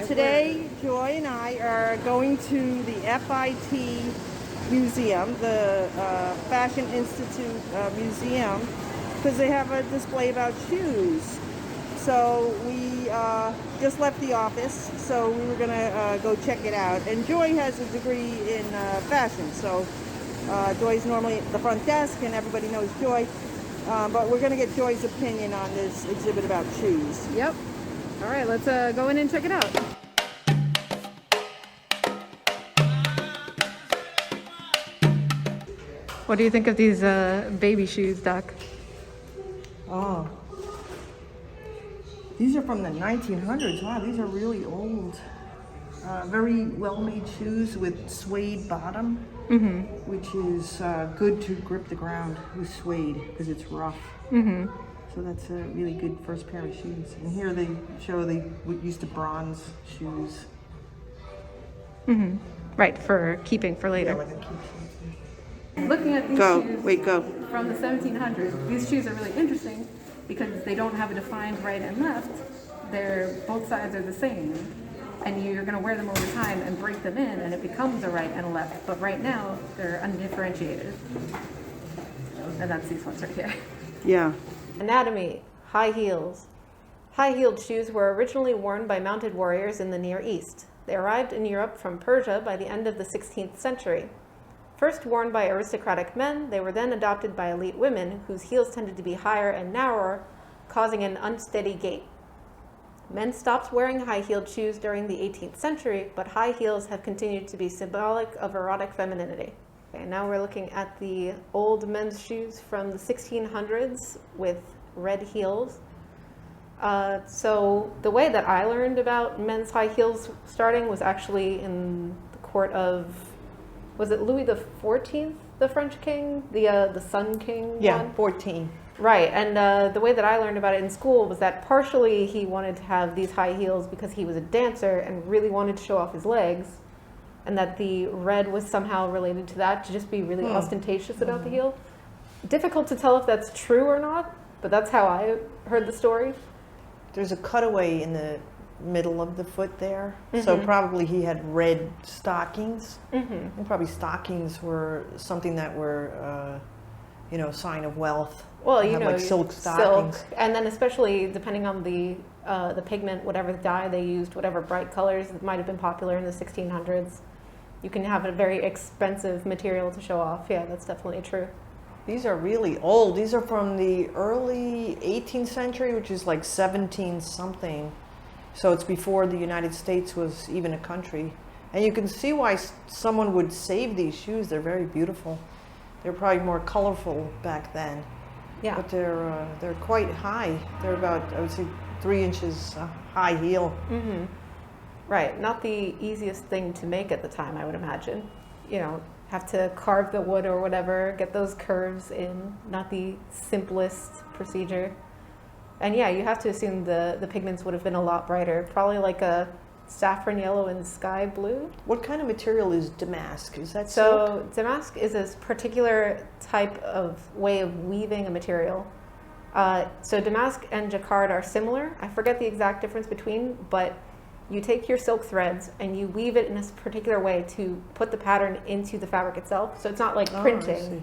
Today, Joy and I are going to the F.I.T. Museum, the Fashion Institute Museum, because they have a display about shoes. So we just left the office, so we were going to go check it out. And Joy has a degree in fashion, so Joy's normally at the front desk and everybody knows Joy. But we're going to get Joy's opinion on this exhibit about shoes. Yep. All right, let's go in and check it out. What do you think of these baby shoes, Doc? Oh, these are from the 1900s. Wow, these are really old. Very well-made shoes with suede bottom, which is good to grip the ground with suede because it's rough. So that's a really good first pair of shoes. And here they show they used to bronze shoes. Right, for keeping for later. Yeah, like a keep. Looking at these Go. shoes Wait, go. from the 1700s, these shoes are really interesting because they don't have a defined right and left. Both sides are the same. And you're going to wear them over time and break them in and it becomes a right and a left. But right now, they're undifferentiated. And that's these ones right here. Yeah. Anatomy, high heels. High-heeled shoes were originally worn by mounted warriors in the Near East. They arrived in Europe from Persia by the end of the 16th century. First worn by aristocratic men, they were then adopted by elite women, whose heels tended to be higher and narrower, causing an unsteady gait. Men stopped wearing high-heeled shoes during the 18th century, but high heels have continued to be symbolic of erotic femininity. Okay, now we're looking at the old men's shoes from the 1600s with red heels. So the way that I learned about men's high heels starting was actually in the court of, was it Louis XIV, the French king? The Sun King one? 14. Right, and the way that I learned about it in school was that partially he wanted to have these high heels because he was a dancer and really wanted to show off his legs, and that the red was somehow related to that, to just be really ostentatious about the heel. Difficult to tell if that's true or not, but that's how I heard the story. There's a cutaway in the middle of the foot there, so probably he had red stockings. And probably stockings were something that were, sign of wealth. Well, They you have, know, like silk stockings. and then especially depending on the pigment, whatever dye they used, whatever bright colors that might have been popular in the 1600s, you can have a very expensive material to show off. Yeah, that's definitely true. These are really old. These are from the early 18th century, which is like 17 something. So it's before the United States was even a country. And you can see why someone would save these shoes. They're very beautiful. They're probably more colorful back then. Yeah. But they're quite high. They're about, I would say, 3 inches high heel. Right, not the easiest thing to make at the time, I would imagine. You know, have to carve the wood or whatever, get those curves in, not the simplest procedure. And yeah, you have to assume the pigments would have been a lot brighter, probably like a saffron yellow and sky blue. What kind of material is damask? Is that silk? So damask is a particular type of way of weaving a material. So damask and jacquard are similar. I forget the exact difference between, but you take your silk threads and you weave it in a particular way to put the pattern into the fabric itself. So it's not like printing.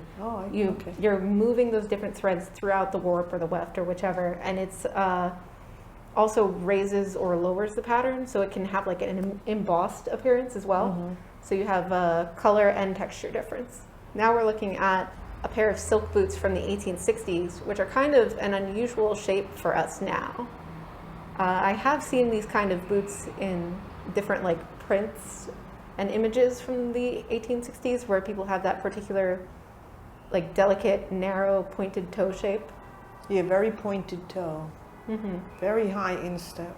You're moving those different threads throughout the warp or the weft or whichever, and it's also raises or lowers the pattern, so it can have like an embossed appearance as well. So you have color and texture difference. Now we're looking at a pair of silk boots from the 1860s, which are kind of an unusual shape for us now. I have seen these kind of boots in different like prints and images from the 1860s where people have that particular like delicate, narrow, pointed toe shape. Yeah, very pointed toe. Very high instep.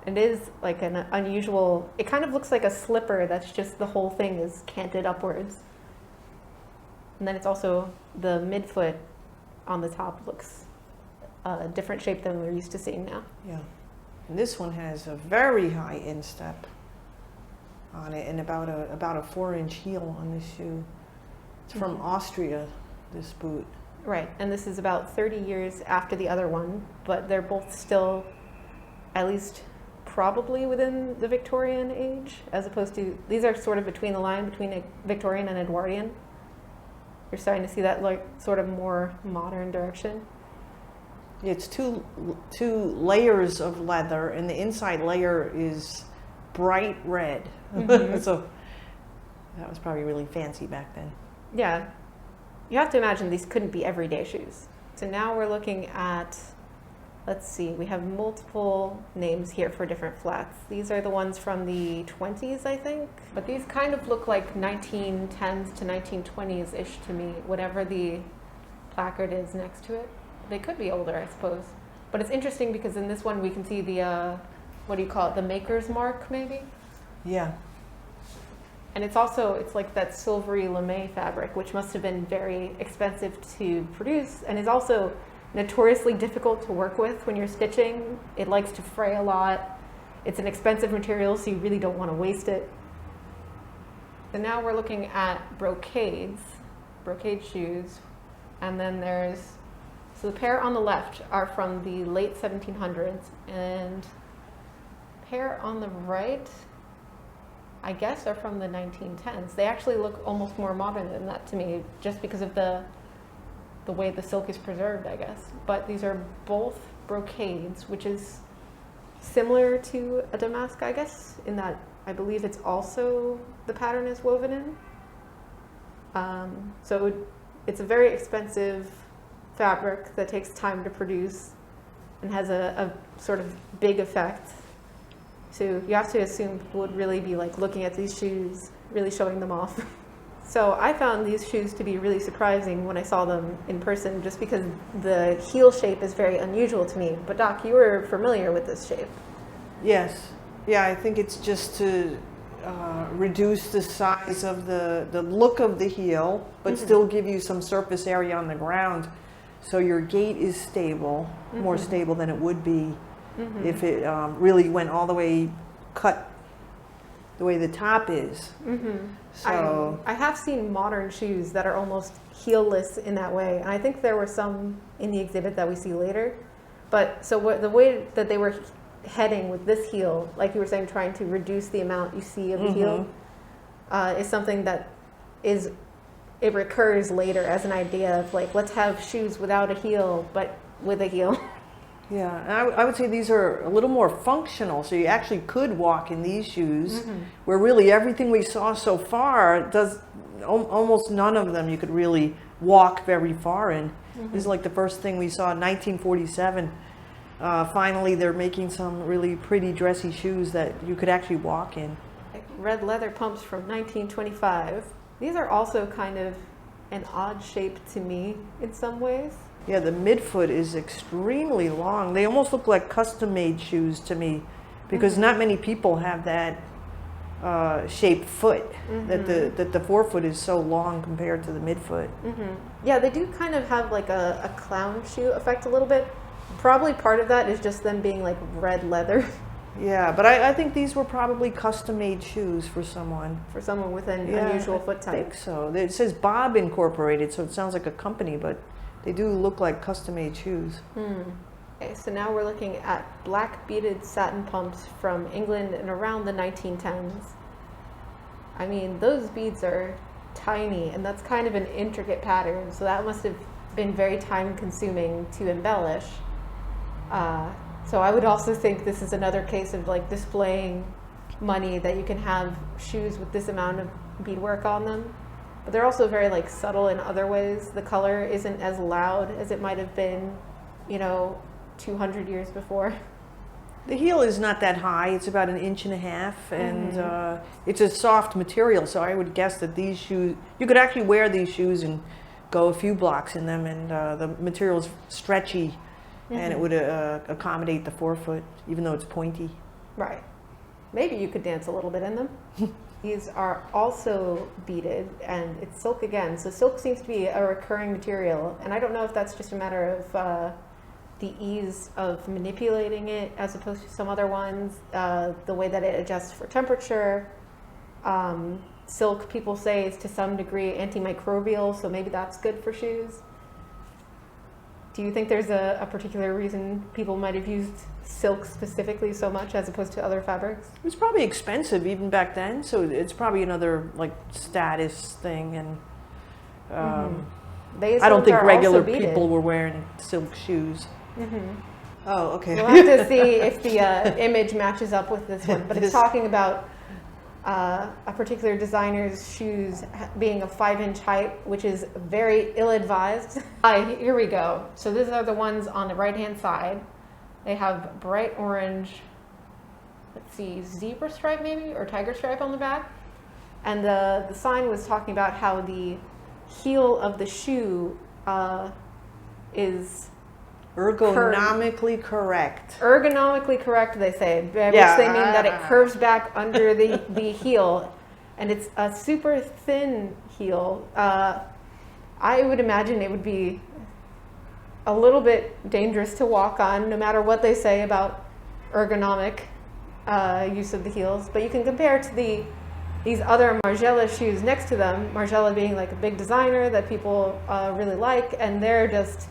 It is like an unusual, it kind of looks like a slipper that's just the whole thing is canted upwards. And then it's also the midfoot on the top looks a different shape than we're used to seeing now. Yeah. And this one has a very high instep on it and about a 4-inch heel on this shoe. It's from Austria, this boot. Right, and this is about 30 years after the other one, but they're both still at least probably within the Victorian age, as opposed to, these are sort of between the line between a Victorian and Edwardian. You're starting to see that like sort of more modern direction. It's two layers of leather, and the inside layer is bright red. So that was probably really fancy back then. Yeah. You have to imagine these couldn't be everyday shoes. So now we're looking at, let's see, we have multiple names here for different flats. These are the ones from the 20s, I think. But these kind of look like 1910s to 1920s-ish to me, whatever the placard is next to it. They could be older, I suppose. But it's interesting because in this one we can see the, what do you call it, the maker's mark, maybe? Yeah. And it's also, it's like that silvery lame fabric, which must have been very expensive to produce and is also notoriously difficult to work with when you're stitching. It likes to fray a lot. It's an expensive material, so you really don't want to waste it. So now we're looking at brocade shoes. And then there's, so the pair on the left are from the late 1700s, and the pair on the right, I guess, are from the 1910s. They actually look almost more modern than that to me, just because of the way the silk is preserved, I guess. But these are both brocades, which is similar to a damask, I guess, in that I believe it's also, the pattern is woven in. So it's a very expensive fabric that takes time to produce and has a sort of big effect. So you have to assume people would really be like looking at these shoes, really showing them off. So I found these shoes to be really surprising when I saw them in person, just because the heel shape is very unusual to me. But Doc, you were familiar with this shape. Yes. Yeah, I think it's just to reduce the size of the look of the heel, but still give you some surface area on the ground, so your gait is stable, more stable than it would be if it really went all the way cut the way the top is. So I have seen modern shoes that are almost heelless in that way, and I think there were some in the exhibit that we see later. But so the way that they were heading with this heel, like you were saying, trying to reduce the amount you see of the heel, is something that it recurs later as an idea of like, let's have shoes without a heel, but with a heel. yeah, and I would say these are a little more functional, so you actually could walk in these shoes, where really everything we saw so far does, almost none of them you could really walk very far in. This is like the first thing we saw in 1947. Finally, they're making some really pretty dressy shoes that you could actually walk in. Red leather pumps from 1925. These are also kind of an odd shape to me in some ways. Yeah, the midfoot is extremely long. They almost look like custom-made shoes to me, because not many people have that shaped foot, that the forefoot is so long compared to the midfoot. Yeah, they do kind of have like a clown shoe effect a little bit. Probably part of that is just them being like red leather. Yeah, but I think these were probably custom-made shoes for someone. For someone with an unusual foot type. I think so. It says Bob Incorporated, so it sounds like a company, but they do look like custom-made shoes. Okay, so now we're looking at black beaded satin pumps from England in around the 1910s. I mean, those beads are tiny, and that's kind of an intricate pattern, so that must have been very time-consuming to embellish. So I would also think this is another case of like displaying money, that you can have shoes with this amount of beadwork on them. But they're also very like subtle in other ways. The color isn't as loud as it might have been, 200 years before. The heel is not that high. It's about 1.5 inches, and it's a soft material, so I would guess that these shoes, you could actually wear these shoes and go a few blocks in them, and the material is stretchy, and it would accommodate the forefoot, even though it's pointy. Right. Maybe you could dance a little bit in them. These are also beaded, and it's silk again. So silk seems to be a recurring material, and I don't know if that's just a matter of the ease of manipulating it as opposed to some other ones, the way that it adjusts for temperature. Silk, people say, is to some degree antimicrobial, so maybe that's good for shoes. Do you think there's a particular reason people might have used silk specifically so much as opposed to other fabrics? It was probably expensive even back then, so it's probably another like status thing. And They I don't think are regular also beaded. people were wearing silk shoes. Oh, okay. We'll have to see if the image matches up with this one, but it's talking about a particular designer's shoes being a 5-inch height, which is very ill-advised. Here we go. So these are the ones on the right-hand side. They have bright orange, let's see, zebra stripe maybe, or tiger stripe on the back. And the sign was talking about how the heel of the shoe is Ergonomically correct. ergonomically correct, they say, by which they mean that it curves back under the heel, and it's a super thin heel. I would imagine it would be a little bit dangerous to walk on, no matter what they say about ergonomic use of the heels. But you can compare to these other Margiela shoes next to them, Margiela being like a big designer that people really like, and they're just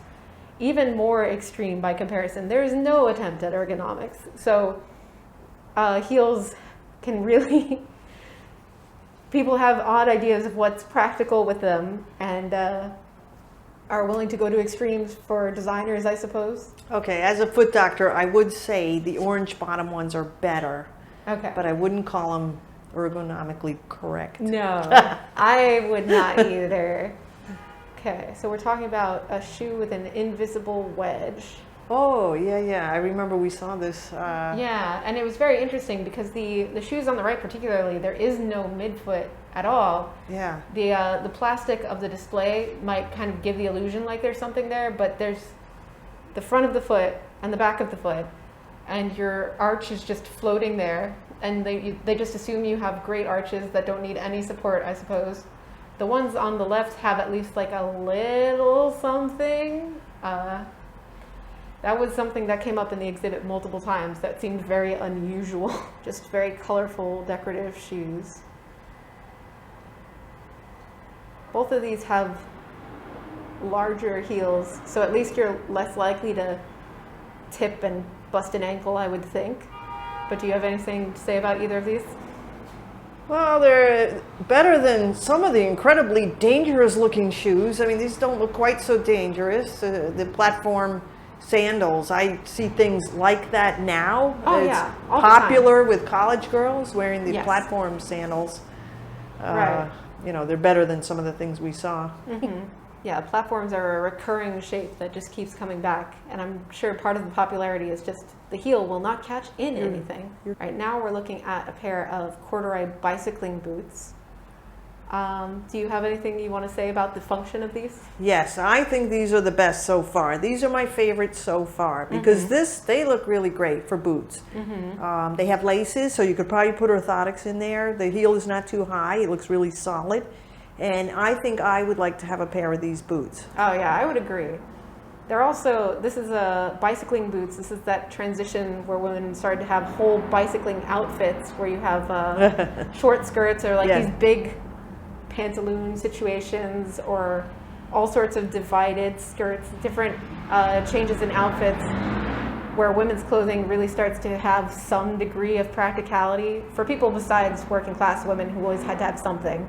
even more extreme by comparison. There's no attempt at ergonomics. So heels can really, people have odd ideas of what's practical with them, and are willing to go to extremes for designers, I suppose. Okay, as a foot doctor, I would say the orange bottom ones are better, Okay. but I wouldn't call them ergonomically correct. No, I would not either. Okay, so we're talking about a shoe with an invisible wedge. Oh, yeah. I remember we saw this. Yeah, and it was very interesting because the shoes on the right particularly, there is no midfoot at all. Yeah. The plastic of the display might kind of give the illusion like there's something there, but there's the front of the foot and the back of the foot, and your arch is just floating there, and they just assume you have great arches that don't need any support, I suppose. The ones on the left have at least like a little something. That was something that came up in the exhibit multiple times that seemed very unusual. Just very colorful, decorative shoes. Both of these have larger heels, so at least you're less likely to tip and bust an ankle, I would think. But do you have anything to say about either of these? Well, they're better than some of the incredibly dangerous looking shoes. I mean, these don't look quite so dangerous. The platform sandals, I see things like that now. Oh, it's yeah, all the time. popular with college girls wearing the Yes. platform sandals. Right. You know, they're better than some of the things we saw. Yeah, platforms are a recurring shape that just keeps coming back, and I'm sure part of the popularity is just the heel will not catch in anything. Right now we're looking at a pair of corduroy bicycling boots. Do you have anything you want to say about the function of these? Yes, I think these are the best so far. These are my favorites so far because they look really great for boots. They have laces, so you could probably put orthotics in there. The heel is not too high. It looks really solid. And I think I would like to have a pair of these boots. Oh yeah, I would agree. They're also, this is a bicycling boots. This is that transition where women started to have whole bicycling outfits where you have short skirts or like these big pantaloon situations or all sorts of divided skirts, different changes in outfits where women's clothing really starts to have some degree of practicality for people besides working class women who always had to have something.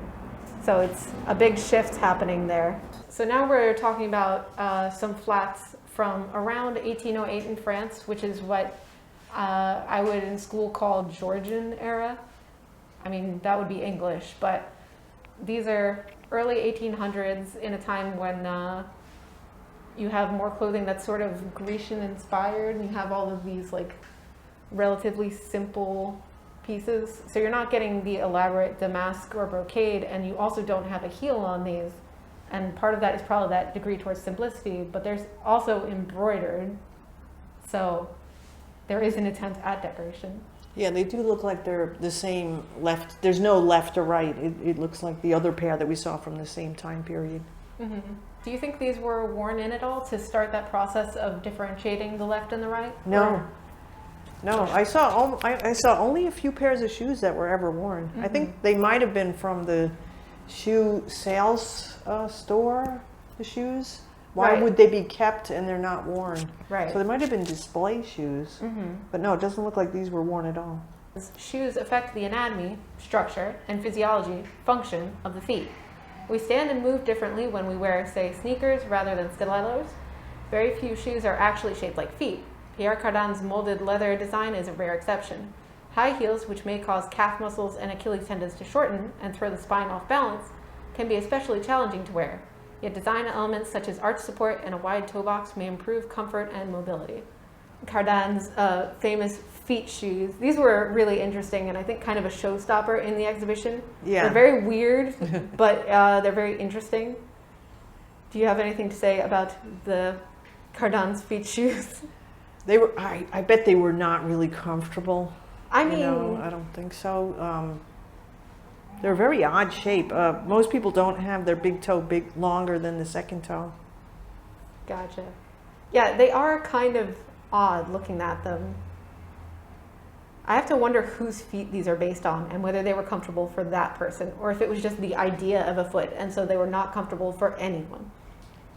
So it's a big shift happening there. So now we're talking about some flats from around 1808 in France, which is what I would in school call Georgian era. I mean, that would be English, but these are early 1800s in a time when you have more clothing that's sort of Grecian inspired, and you have all of these like relatively simple pieces. So you're not getting the elaborate damask or brocade, and you also don't have a heel on these. And part of that is probably that degree towards simplicity, but there's also embroidered. So there is an attempt at decoration. Yeah, they do look like they're the same left. There's no left or right. It looks like the other pair that we saw from the same time period. Do you think these were worn in at all to start that process of differentiating the left and the right? No. Or- No, I saw only a few pairs of shoes that were ever worn. I think they might have been from the shoe sales store, the shoes. Why Right. would they be kept and they're not worn? Right. So they might have been display shoes, but no, it doesn't look like these were worn at all. Shoes affect the anatomy, structure, and physiology, function of the feet. We stand and move differently when we wear, say, sneakers rather than stilettos. Very few shoes are actually shaped like feet. Pierre Cardin's molded leather design is a rare exception. High heels, which may cause calf muscles and Achilles tendons to shorten and throw the spine off balance, can be especially challenging to wear. Yet design elements such as arch support and a wide toe box may improve comfort and mobility. Cardin's famous feet shoes, these were really interesting and I think kind of a showstopper in the exhibition. Yeah. They're very weird, but they're very interesting. Do you have anything to say about the Cardin's feet shoes? They were. I bet they were not really comfortable. I mean, I don't think so. They're a very odd shape. Most people don't have their big toe longer than the second toe. gotcha. Yeah, they are kind of odd looking at them. I have to wonder whose feet these are based on and whether they were comfortable for that person or if it was just the idea of a foot and so they were not comfortable for anyone.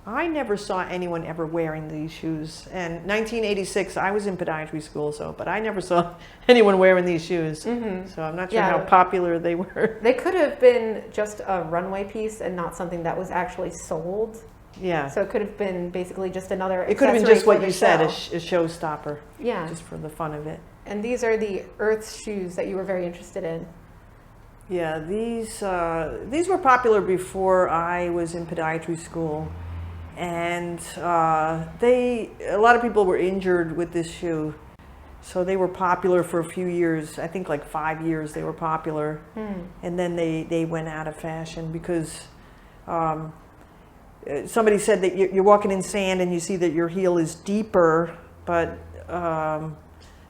I never saw anyone ever wearing these shoes. And 1986, I was in podiatry school, but I never saw anyone wearing these shoes. So I'm not sure how popular they were. They could have been just a runway piece and not something that was actually sold. Yeah. So it could have been basically just another It could have been accessory just what for you the said, a show. showstopper. Yeah. Just for the fun of it. And these are the Earth shoes that you were very interested in. Yeah, these were popular before I was in podiatry school. And a lot of people were injured with this shoe. So they were popular for a few years. I think like 5 years they were popular. And then they went out of fashion because somebody said that you're walking in sand and you see that your heel is deeper, but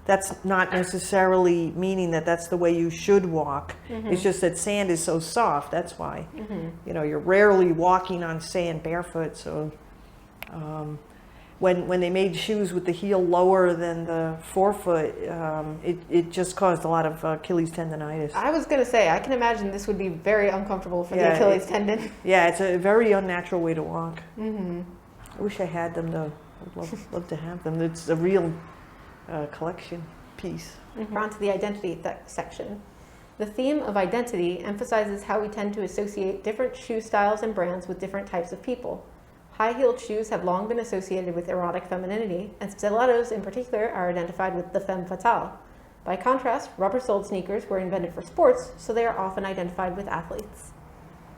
that's not necessarily meaning that that's the way you should walk. It's just that sand is so soft, that's why. You know, you're rarely walking on sand barefoot, so when they made shoes with the heel lower than the forefoot, it just caused a lot of Achilles tendonitis. I was going to say, I can imagine this would be very uncomfortable for the Achilles tendon. Yeah, it's a very unnatural way to walk. I wish I had them though. I'd love to have them. It's a real collection piece. We're on to the identity section. The theme of identity emphasizes how we tend to associate different shoe styles and brands with different types of people. High-heeled shoes have long been associated with erotic femininity, and stilettos in particular are identified with the femme fatale. By contrast, rubber-soled sneakers were invented for sports, so they are often identified with athletes.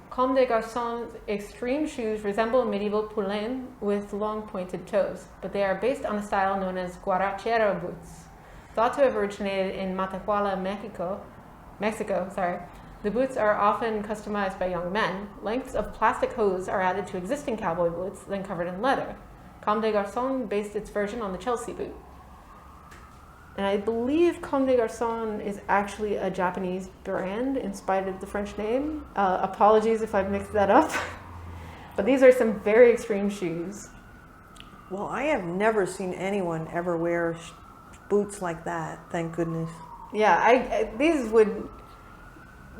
Comme des Garçons extreme shoes resemble medieval poulains with long pointed toes, but they are based on a style known as guarachera boots. Thought to have originated in Matehuala, Mexico. The boots are often customized by young men. Lengths of plastic hose are added to existing cowboy boots, then covered in leather. Comme des Garçons based its version on the Chelsea boot. And I believe Comme des Garçons is actually a Japanese brand in spite of the French name. Apologies if I've mixed that up. But these are some very extreme shoes. Well, I have never seen anyone ever wear boots like that, thank goodness. Yeah, these would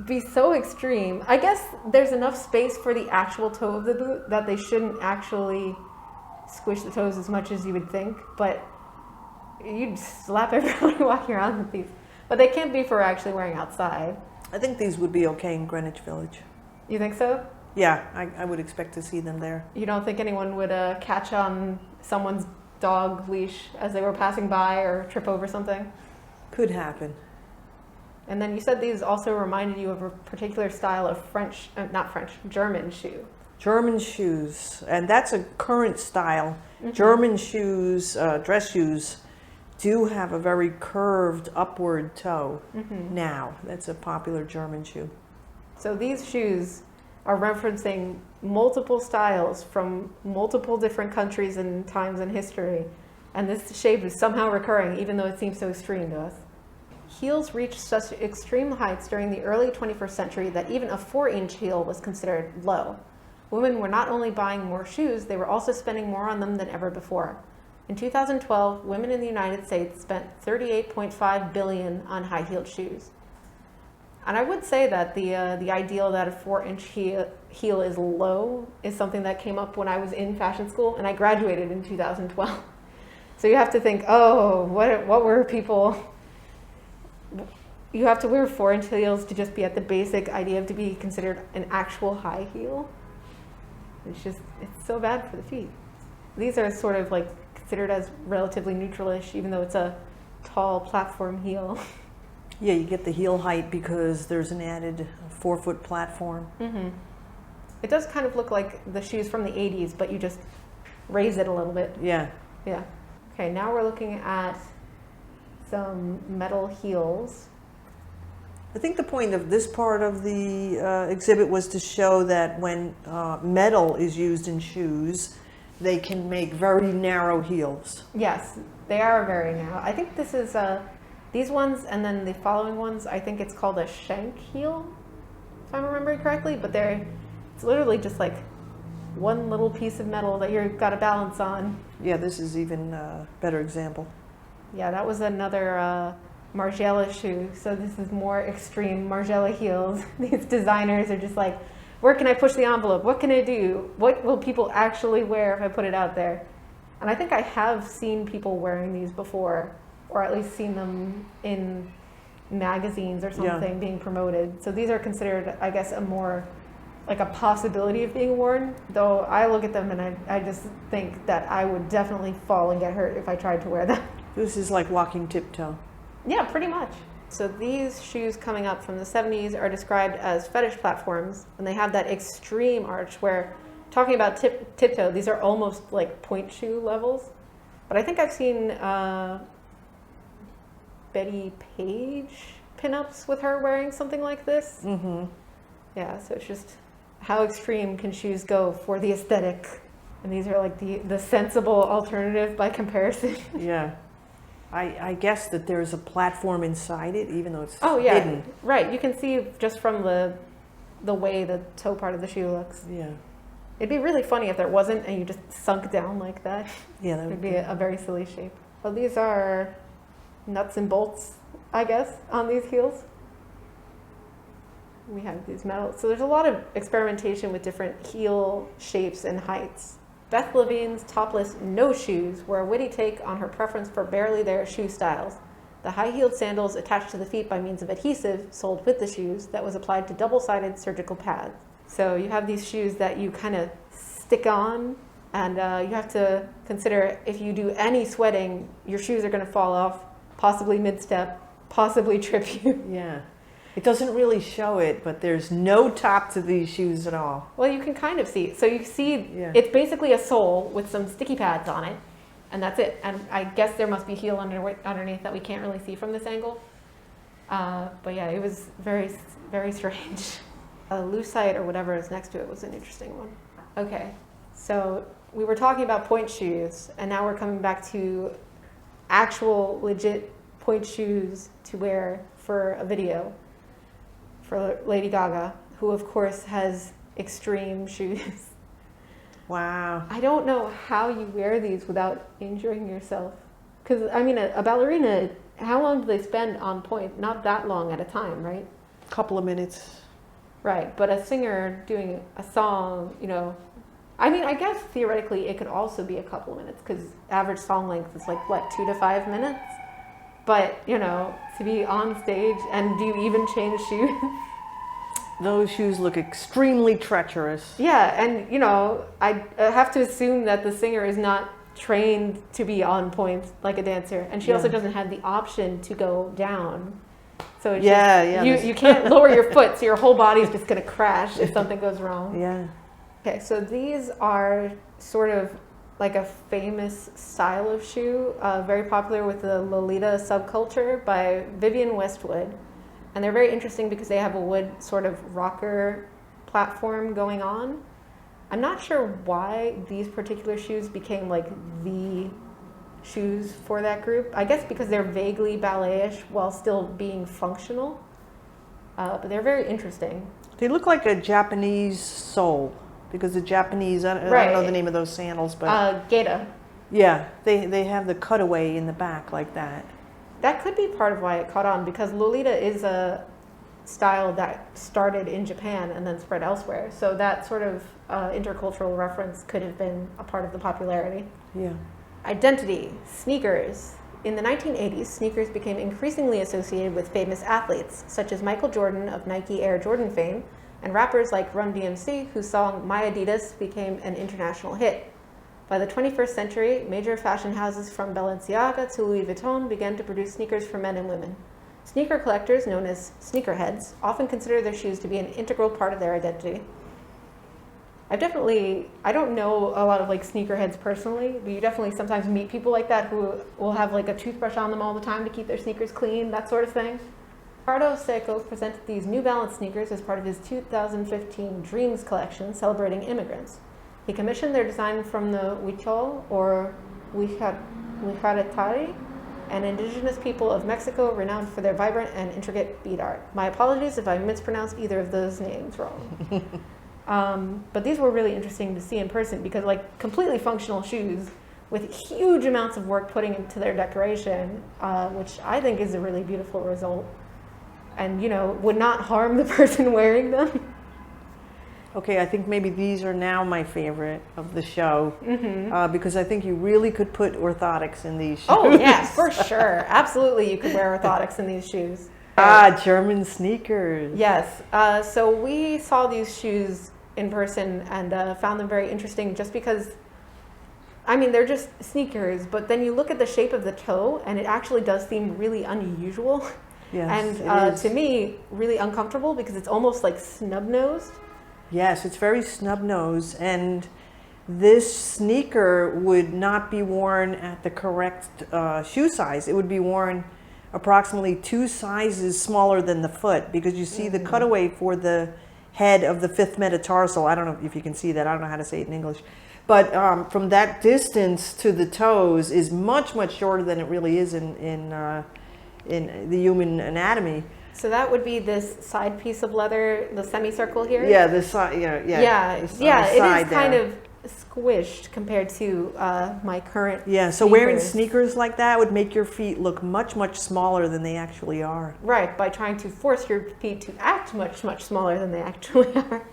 be so extreme. I guess there's enough space for the actual toe of the boot that they shouldn't actually squish the toes as much as you would think, but you'd slap everyone walking around with these. But they can't be for actually wearing outside. I think these would be okay in Greenwich Village. You think so? Yeah, I would expect to see them there. You don't think anyone would catch on someone's dog leash as they were passing by or trip over something? Could happen. And then you said these also reminded you of a particular style of German shoe. German shoes, and that's a current style. German shoes, dress shoes, do have a very curved upward toe now. That's a popular German shoe. So these shoes are referencing multiple styles from multiple different countries and times in history. And this shape is somehow recurring, even though it seems so extreme to us. Heels reached such extreme heights during the early 21st century that even a 4-inch heel was considered low. Women were not only buying more shoes, they were also spending more on them than ever before. In 2012, women in the United States spent $38.5 billion on high-heeled shoes. And I would say that the ideal that a 4-inch heel is low is something that came up when I was in fashion school, and I graduated in 2012. So you have to think, oh, what were people? You have to wear 4-inch heels to just be at the basic idea of to be considered an actual high heel. It's so bad for the feet. These are sort of like considered as relatively neutral-ish, even though it's a tall platform heel. Yeah, you get the heel height because there's an added 4-foot platform. Mm-hmm. It does kind of look like the shoes from the 80s, but you just raise it a little bit. Yeah. Yeah. Okay, now we're looking at some metal heels. I think the point of this part of the exhibit was to show that when metal is used in shoes, they can make very narrow heels. Yes, they are very narrow. I think this is these ones, and then the following ones, I think it's called a shank heel, if I'm remembering correctly, but it's literally just like one little piece of metal that you've got to balance on. Yeah, this is even a better example. Yeah, that was another Margiela shoe, so this is more extreme Margiela heels. These designers are just like, where can I push the envelope? What can I do? What will people actually wear if I put it out there? And I think I have seen people wearing these before, or at least seen them in magazines or something being promoted. So these are considered, I guess, a more like a possibility of being worn, though I look at them and I just think that I would definitely fall and get hurt if I tried to wear them. This is like walking tiptoe. Yeah, pretty much. So these shoes coming up from the 70s are described as fetish platforms, and they have that extreme arch where, talking about tiptoe, these are almost like point shoe levels. But I think I've seen Betty Page pinups with her wearing something like this. Mm-hmm. Yeah, so it's just how extreme can shoes go for the aesthetic? And these are like the sensible alternative by comparison. Yeah. I guess that there's a platform inside it, even though it's hidden. Right. You can see just from the way the toe part of the shoe looks. Yeah. It'd be really funny if there wasn't and you just sunk down like that. Yeah, that would be a very silly shape. Well, these are nuts and bolts, I guess, on these heels. We have these metal. So there's a lot of experimentation with different heel shapes and heights. Beth Levine's topless no shoes were a witty take on her preference for barely there shoe styles. The high-heeled sandals attached to the feet by means of adhesive sold with the shoes that was applied to double-sided surgical pads. So you have these shoes that you kind of stick on, and you have to consider if you do any sweating, your shoes are going to fall off, possibly mid-step, possibly trip you. Yeah. It doesn't really show it, but there's no top to these shoes at all. Well, you can kind of see. So you see it's basically a sole with some sticky pads on it, and that's it. And I guess there must be heel underneath that we can't really see from this angle. But yeah, it was very, very strange. Lucite or whatever is next to it was an interesting one. Okay, so we were talking about point shoes, and now we're coming back to actual legit point shoes to wear for a video. For Lady Gaga, who of course has extreme shoes. Wow. I don't know how you wear these without injuring yourself. Because, I mean, a ballerina, how long do they spend on point? Not that long at a time, right? Couple of minutes. Right, but a singer doing a song, you know, I mean, I guess theoretically it could also be a couple of minutes because average song length is like, what, 2 to 5 minutes? But, you know, to be on stage, and do you even change shoes? Those shoes look extremely treacherous. Yeah, and, you know, I have to assume that the singer is not trained to be on point like a dancer. And she also doesn't have the option to go down. So it's you can't lower your foot, so your whole body's just going to crash if something goes wrong. Yeah. Okay, so these are sort of like a famous style of shoe, very popular with the Lolita subculture by Vivienne Westwood. And they're very interesting because they have a wood sort of rocker platform going on. I'm not sure why these particular shoes became like the shoes for that group. I guess because they're vaguely ballet-ish while still being functional. But they're very interesting. They look like a Japanese sole. Because the Japanese, I don't know the name of those sandals, but... Gaita. Yeah, they have the cutaway in the back like that. That could be part of why it caught on, because Lolita is a style that started in Japan and then spread elsewhere. So that sort of intercultural reference could have been a part of the popularity. Yeah. Identity, sneakers. In the 1980s, sneakers became increasingly associated with famous athletes, such as Michael Jordan of Nike Air Jordan fame, and rappers like Run DMC, whose song My Adidas became an international hit. By the 21st century, major fashion houses from Balenciaga to Louis Vuitton began to produce sneakers for men and women. Sneaker collectors, known as sneakerheads, often consider their shoes to be an integral part of their identity. I don't know a lot of like sneakerheads personally, but you definitely sometimes meet people like that who will have like a toothbrush on them all the time to keep their sneakers clean, that sort of thing. Ricardo Seco presented these New Balance sneakers as part of his 2015 Dreams collection celebrating immigrants. He commissioned their design from the Huichol, or Huijaretari, an indigenous people of Mexico renowned for their vibrant and intricate bead art. My apologies if I mispronounced either of those names wrong. But these were really interesting to see in person because like completely functional shoes with huge amounts of work putting into their decoration, which I think is a really beautiful result. And, you know, would not harm the person wearing them. Okay, I think maybe these are now my favorite of the show because I think you really could put orthotics in these shoes. Oh, yes, for sure. Absolutely, you could wear orthotics in these shoes. German sneakers. Yes. So we saw these shoes in person and found them very interesting just because, I mean, they're just sneakers, but then you look at the shape of the toe and it actually does seem really unusual. Yes, and to me, really uncomfortable because it's almost like snub-nosed. Yes, it's very snub-nosed, and this sneaker would not be worn at the correct shoe size. It would be worn approximately 2 sizes smaller than the foot because you see the cutaway for the head of the 5th metatarsal. I don't know if you can see that. I don't know how to say it in English. But from that distance to the toes is much, much shorter than it really is in the human anatomy. So that would be this side piece of leather, the semicircle here? Yeah, the side, yeah. It is kind of squished compared to my current so wearing sneakers like that would make your feet look much, much smaller than they actually are. Right, by trying to force your feet to act much, much smaller than they actually are.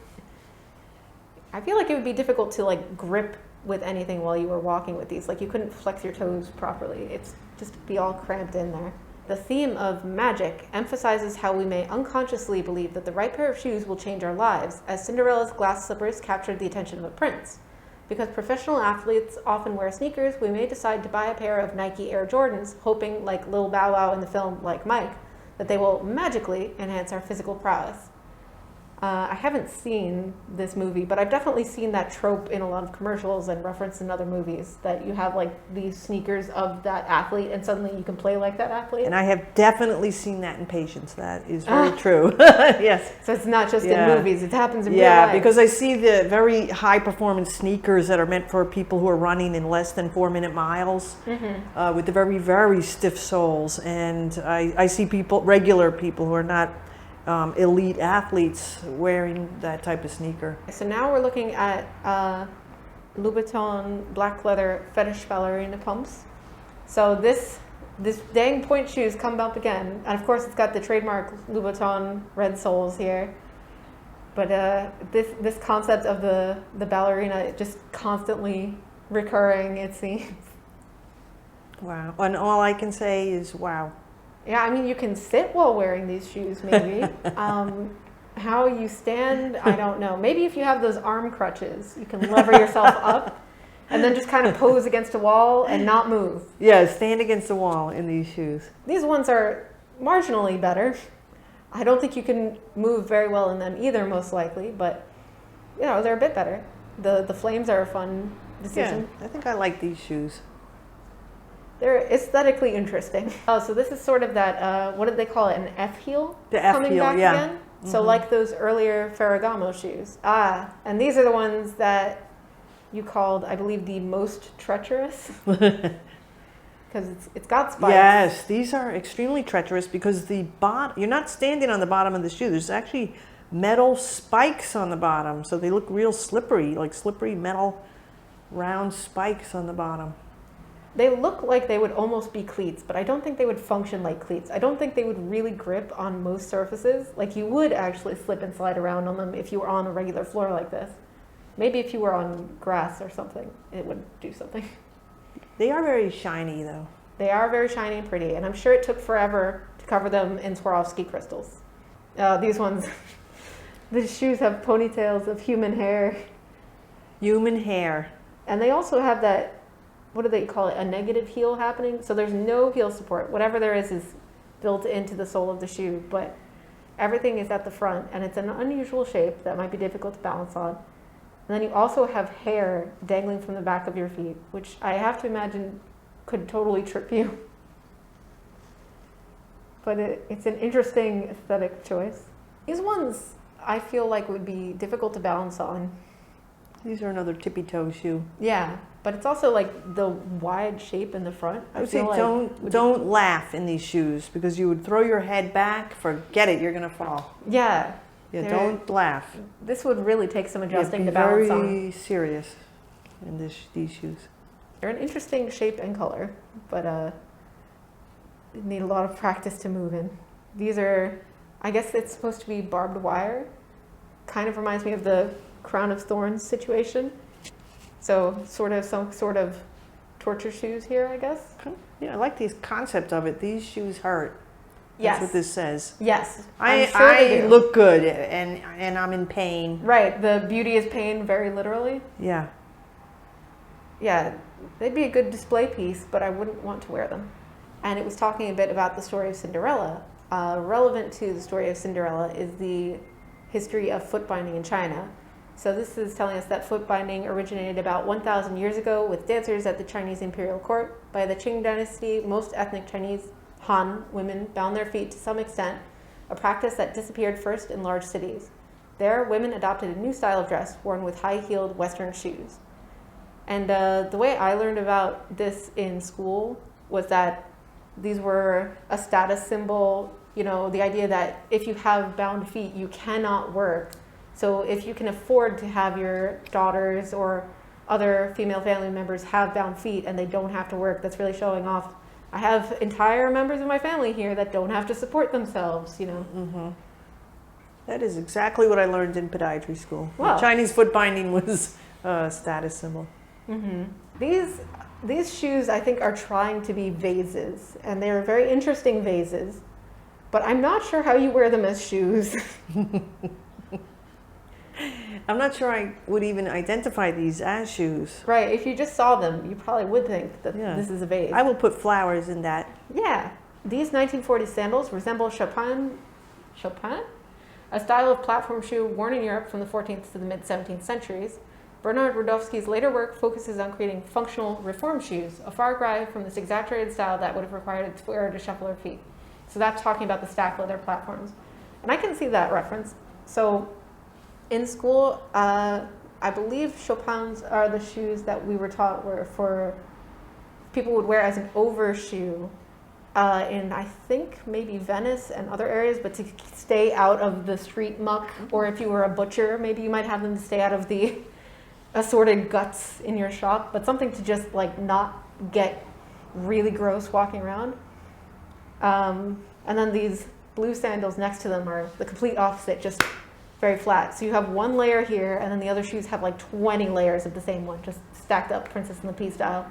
I feel like it would be difficult to like grip with anything while you were walking with these. Like you couldn't flex your toes properly. It's just be all cramped in there. The theme of magic emphasizes how we may unconsciously believe that the right pair of shoes will change our lives, as Cinderella's glass slippers captured the attention of a prince. Because professional athletes often wear sneakers, we may decide to buy a pair of Nike Air Jordans, hoping, like Lil Bow Wow in the film Like Mike, that they will magically enhance our physical prowess. I haven't seen this movie, but I've definitely seen that trope in a lot of commercials and referenced in other movies, that you have like these sneakers of that athlete and suddenly you can play like that athlete. And I have definitely seen that in patients. That is very true. Yes. So it's not just in movies, it happens in real life. Yeah, because I see the very high performance sneakers that are meant for people who are running in less than 4-minute miles with the very, very stiff soles. And I see regular people who are not elite athletes wearing that type of sneaker. So now we're looking at Louboutin black leather fetish ballerina pumps. So this dang point shoes come up again, and of course it's got the trademark Louboutin red soles here. But this concept of the ballerina just constantly recurring, it seems. Wow, and all I can say is wow. Yeah, I mean, you can sit while wearing these shoes, maybe. How you stand, I don't know. Maybe if you have those arm crutches, you can lever yourself up and then just kind of pose against a wall and not move. Yeah, stand against the wall in these shoes. These ones are marginally better. I don't think you can move very well in them either, most likely, but, you know, they're a bit better. The flames are a fun decision. Yeah, I think I like these shoes. They're aesthetically interesting. Oh, so this is sort of that, what did they call it, an F heel? The F coming heel, back yeah. again? So like those earlier Ferragamo shoes. And these are the ones that you called, I believe, the most treacherous. Because it's got spikes. Yes, these are extremely treacherous because you're not standing on the bottom of the shoe. There's actually metal spikes on the bottom. So they look real slippery, like slippery metal round spikes on the bottom. They look like they would almost be cleats, but I don't think they would function like cleats. I don't think they would really grip on most surfaces. Like you would actually slip and slide around on them if you were on a regular floor like this. Maybe if you were on grass or something, it would do something. They are very shiny though. They are very shiny and pretty, and I'm sure it took forever to cover them in Swarovski crystals. These ones, the shoes have ponytails of human hair. Human hair. And they also have that, what do they call it, a negative heel happening? So there's no heel support. Whatever there is built into the sole of the shoe, but everything is at the front, and it's an unusual shape that might be difficult to balance on. And then you also have hair dangling from the back of your feet, which I have to imagine could totally trip you. But it's an interesting aesthetic choice. These ones I feel like would be difficult to balance on. These are another tippy toe shoe. Yeah, but it's also like the wide shape in the front. I would say feel like don't laugh in these shoes because you would throw your head back. Forget it, you're gonna fall. Yeah. Yeah, don't laugh. This would really take some adjusting Be to balance on. very serious in these shoes. They're an interesting shape and color, but need a lot of practice to move in. These are, I guess it's supposed to be barbed wire. Kind of reminds me of the crown of thorns situation. So some sort of torture shoes here, I guess. Yeah, I like the concept of it. These shoes hurt. Yes. That's what this says. Yes. I look good and I'm in pain. Right. The beauty is pain, very literally. Yeah. Yeah, they'd be a good display piece, but I wouldn't want to wear them. And it was talking a bit about the story of Cinderella. Relevant to the story of Cinderella is the history of foot binding in China. So this is telling us that foot binding originated about 1,000 years ago with dancers at the Chinese imperial court. By the Qing dynasty, most ethnic Chinese Han women bound their feet to some extent, a practice that disappeared first in large cities. There, women adopted a new style of dress worn with high-heeled Western shoes. And the way I learned about this in school was that these were a status symbol, you know, the idea that if you have bound feet, you cannot work. So if you can afford to have your daughters or other female family members have bound feet and they don't have to work, that's really showing off. I have entire members of my family here that don't have to support themselves, you know. Mm-hmm. That is exactly what I learned in podiatry school. Wow. Chinese foot binding was a status symbol. Mm-hmm. These shoes, I think, are trying to be vases, and they're very interesting vases, but I'm not sure how you wear them as shoes. I'm not sure I would even identify these as shoes. Right, if you just saw them, you probably would think that this is a vase. I will put flowers in that. Yeah. These 1940s sandals resemble Chopin? A style of platform shoe worn in Europe from the 14th to the mid-17th centuries. Bernard Rudolphsky's later work focuses on creating functional reform shoes, a far cry from this exaggerated style that would have required its wearer to shuffle her feet. So that's talking about the stacked leather platforms. And I can see that reference. So in school, I believe Chopin's are the shoes that we were taught were for people would wear as an overshoe in, I think, maybe Venice and other areas, but to stay out of the street muck, or if you were a butcher, maybe you might have them to stay out of the assorted guts in your shop, but something to just like not get really gross walking around. And then these blue sandals next to them are the complete opposite, just very flat. So you have one layer here, and then the other shoes have like 20 layers of the same one, just stacked up, Princess and the Pea style.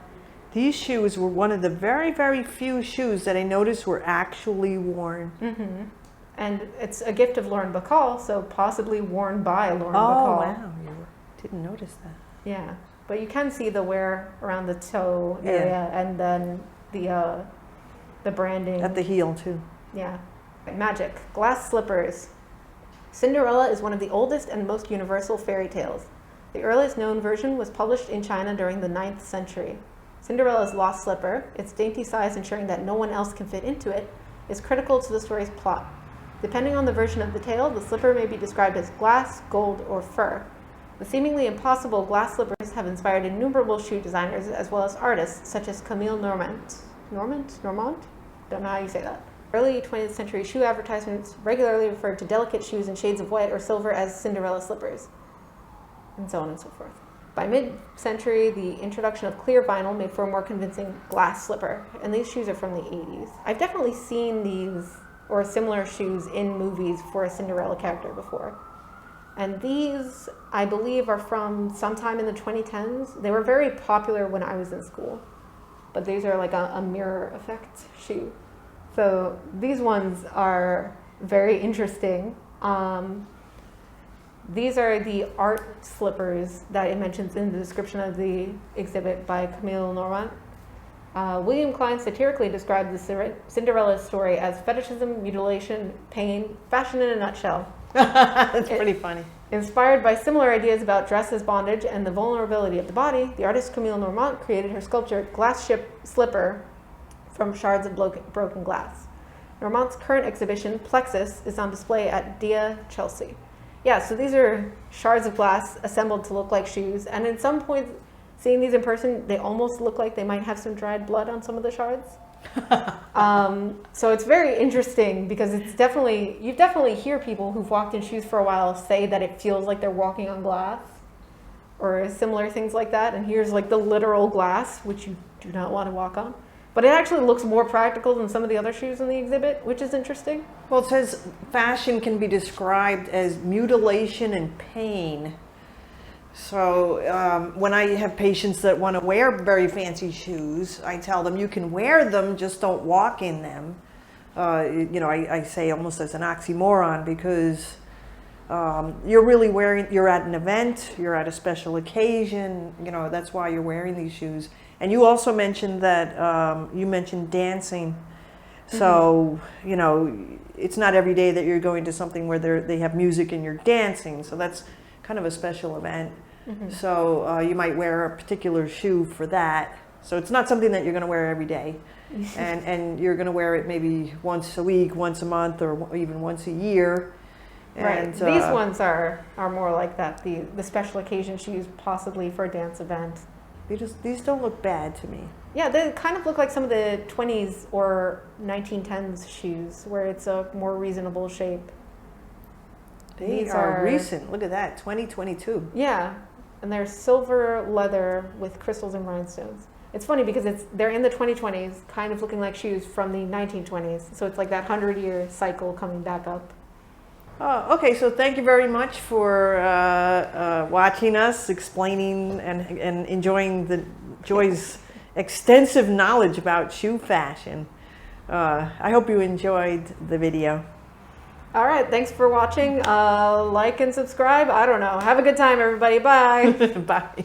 These shoes were one of the very, very few shoes that I noticed were actually worn. Mm-hmm. And it's a gift of Lauren Bacall, so possibly worn by Lauren Oh, Bacall. wow. Didn't notice that. Yeah, but you can see the wear around the toe area, and then the branding. At the heel, too. Yeah. Magic. Glass slippers. Cinderella is one of the oldest and most universal fairy tales. The earliest known version was published in China during the 9th century. Cinderella's lost slipper, its dainty size ensuring that no one else can fit into it, is critical to the story's plot. Depending on the version of the tale, the slipper may be described as glass, gold, or fur. The seemingly impossible glass slippers have inspired innumerable shoe designers as well as artists such as Camille Normand? Don't know how you say that. Early 20th century shoe advertisements regularly referred to delicate shoes in shades of white or silver as Cinderella slippers, and so on and so forth. By mid-century, the introduction of clear vinyl made for a more convincing glass slipper, and these shoes are from the 80s. I've definitely seen these or similar shoes in movies for a Cinderella character before. And these, I believe, are from sometime in the 2010s. They were very popular when I was in school, but these are like a mirror effect shoe. So these ones are very interesting. These are the art slippers that it mentions in the description of the exhibit by Camille Normand. William Klein satirically described the Cinderella story as fetishism, mutilation, pain, fashion in a nutshell. That's pretty funny. Inspired by similar ideas about dress as bondage and the vulnerability of the body, the artist Camille Normand created her sculpture Glass Ship Slipper from shards of broken glass. Normand's current exhibition, Plexus, is on display at Dia, Chelsea. Yeah, so these are shards of glass assembled to look like shoes, and in some points, seeing these in person, they almost look like they might have some dried blood on some of the shards. So it's very interesting because it's definitely, you definitely hear people who've walked in shoes for a while say that it feels like they're walking on glass or similar things like that. And here's like the literal glass, which you do not want to walk on. But it actually looks more practical than some of the other shoes in the exhibit, which is interesting. Well, it says fashion can be described as mutilation and pain. So when I have patients that want to wear very fancy shoes, I tell them you can wear them, just don't walk in them. You know, I say almost as an oxymoron because you're really wearing, you're at an event, you're at a special occasion, you know, that's why you're wearing these shoes. And you also mentioned that, you mentioned dancing. So, you know, it's not every day that you're going to something where they have music and you're dancing. So that's kind of a special event. So you might wear a particular shoe for that. So it's not something that you're going to wear every day. And you're going to wear it maybe once a week, once a month, or even once a year. Right. And, These ones are more like that, the special occasion shoes, possibly for a dance event. These don't look bad to me. Yeah, they kind of look like some of the 20s or 1910s shoes, where it's a more reasonable shape. These are recent. Look at that, 2022. Yeah, and they're silver leather with crystals and rhinestones. It's funny because they're in the 2020s, kind of looking like shoes from the 1920s. So it's like that 100-year cycle coming back up. Okay, so thank you very much for watching us, explaining and enjoying Joy's extensive knowledge about shoe fashion. I hope you enjoyed the video. All right, thanks for watching. Like and subscribe. I don't know. Have a good time, everybody. Bye. Bye.